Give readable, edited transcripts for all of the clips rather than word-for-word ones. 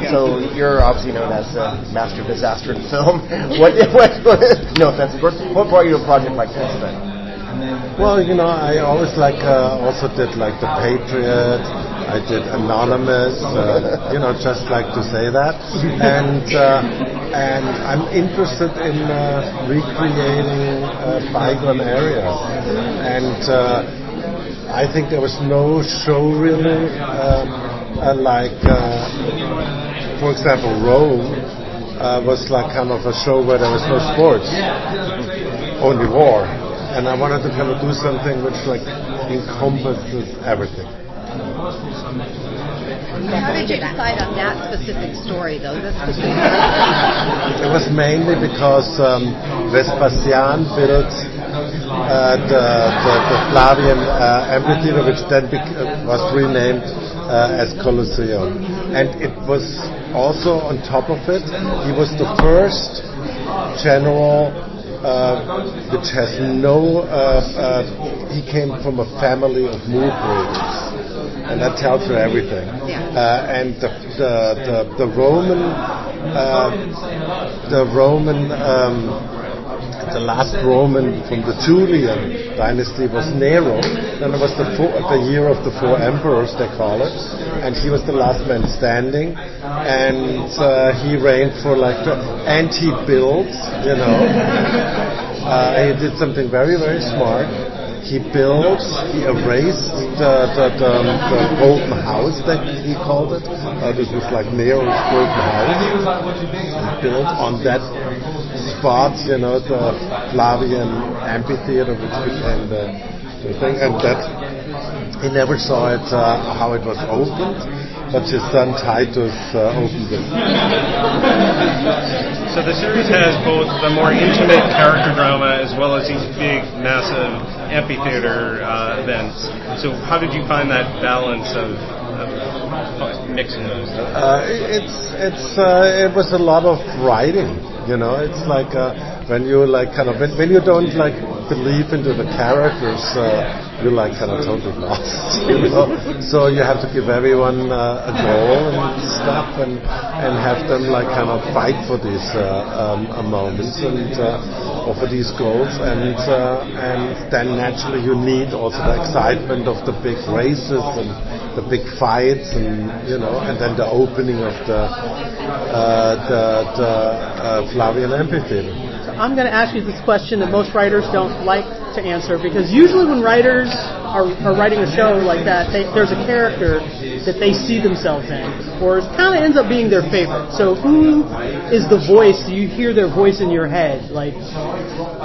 So you're obviously known as a master of disaster in film. No offense, of course. What brought you to a project like this then? Well, I always also did like The Patriot. I did Anonymous. Just like to say that. And I'm interested in recreating bygone areas. And I think there was no show really for example, Rome was like kind of a show where there was no sports, only war. And I wanted to kind of do something which like encompasses everything. How did you decide on that specific story, though? It was mainly because Vespasian built the Flavian amphitheater, which then was renamed as Colosseum. And it was also on top of it, he was the first general which has he came from a family of mule breeders. And that tells you everything. And the last Roman from the Julian dynasty was Nero. Then it was the year of the four emperors, they call it. And he was the last man standing. And he reigned for and he built, he did something very, very smart. He erased the golden house, that he called it. This was like Nero's golden house. He built on that spot, the Flavian amphitheater, which became the thing. And that he never saw it, how it was opened, but his son Titus opened it. So the series has both the more intimate character drama as well as these big, massive amphitheater events. So how did you find that balance of mixing those? It was a lot of writing. It's like when you when you don't believe into the characters, you're kind of totally lost. So you have to give everyone a goal and stuff, and have them kind of fight for these moments and for these goals, and then naturally you need also the excitement of the big races and the big fights, and and then the opening of the Flavian amphitheater. I'm going to ask you this question that most writers don't like to answer, because usually when writers are writing a show like that, there's a character that they see themselves in, or it kind of ends up being their favorite. So who is the voice? Do you hear their voice in your head?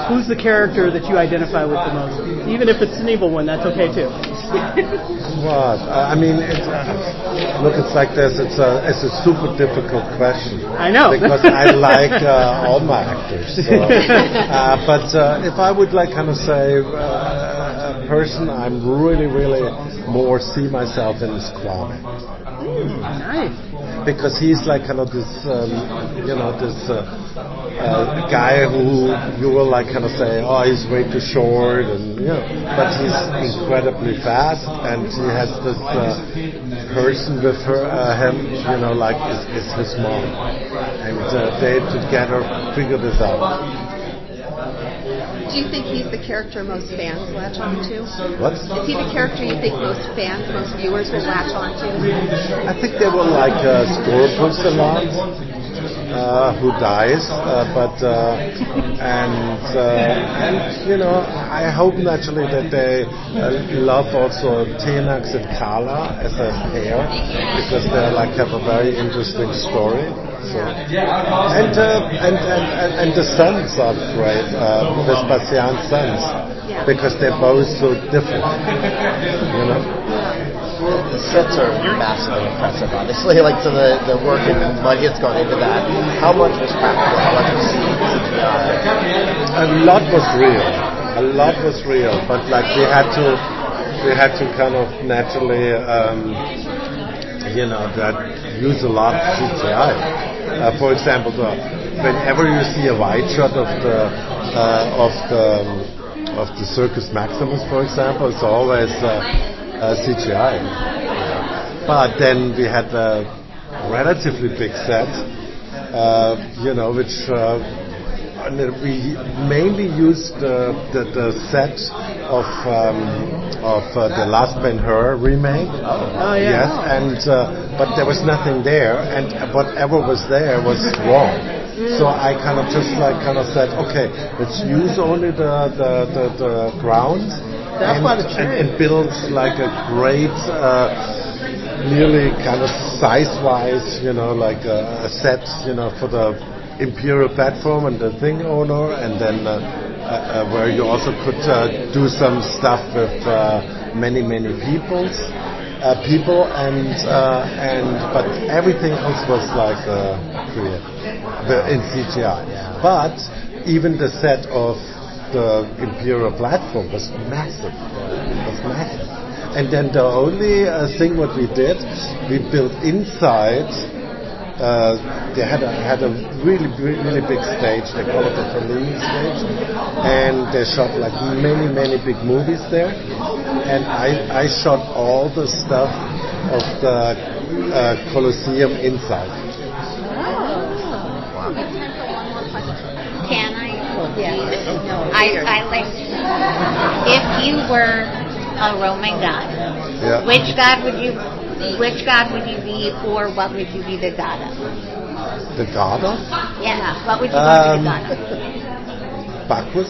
Who's the character that you identify with the most? Even if it's an evil one, that's okay too. What? It's like this. It's a super difficult question. I know. Because I like all my actors. So. But if I would say a person I'm really, really more see myself in is Kwame. Nice. Because he's this guy who you will say, oh, he's way too short, and but he's incredibly fast, and he has this person with him, is his mom, and they together figure this out. Do you think he's the character most fans latch on to? What? Is he the character you think most fans, most viewers will latch on to? I think they will like Scorpus a lot, who dies, I hope naturally that they love also Tenax and Kala as a pair, because they have a very interesting story. So, and the sons are great, Vespasian's sons, because they're both so different, The sets are massively impressive, obviously. So the work and money that's gone into that. How much was practical? How much was CGI? A lot was real, but we had to kind of naturally, use a lot of CGI. For example, whenever you see a wide shot of the Circus Maximus, for example, it's always CGI. But then we had relatively big set, which and we mainly used the set of the Last Man Her remake. Oh yeah. Yes, and but there was nothing there, and whatever was there was wrong. So I kind of said, okay, let's use only the grounds and build like a great, nearly kind of size-wise, like a set, for the Imperial platform and the thing owner, and then where you also could do some stuff with many people, but everything else was like in CGI. But even the set of the Imperial platform was massive. And then the only thing what we did, we built inside. They had a really big stage. They call it the Fellini stage, and they shot like many big movies there. And I shot all the stuff of the Colosseum inside. Can I? Yes. I like. If you were a Roman god, which god would you be, or what would you be the god of? The god of? Yeah, what would you be the god of? Bacchus?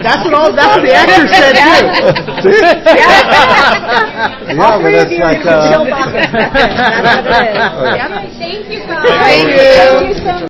That's what the actor said too. Yeah, but that's like. Thank you, guys. Thank you.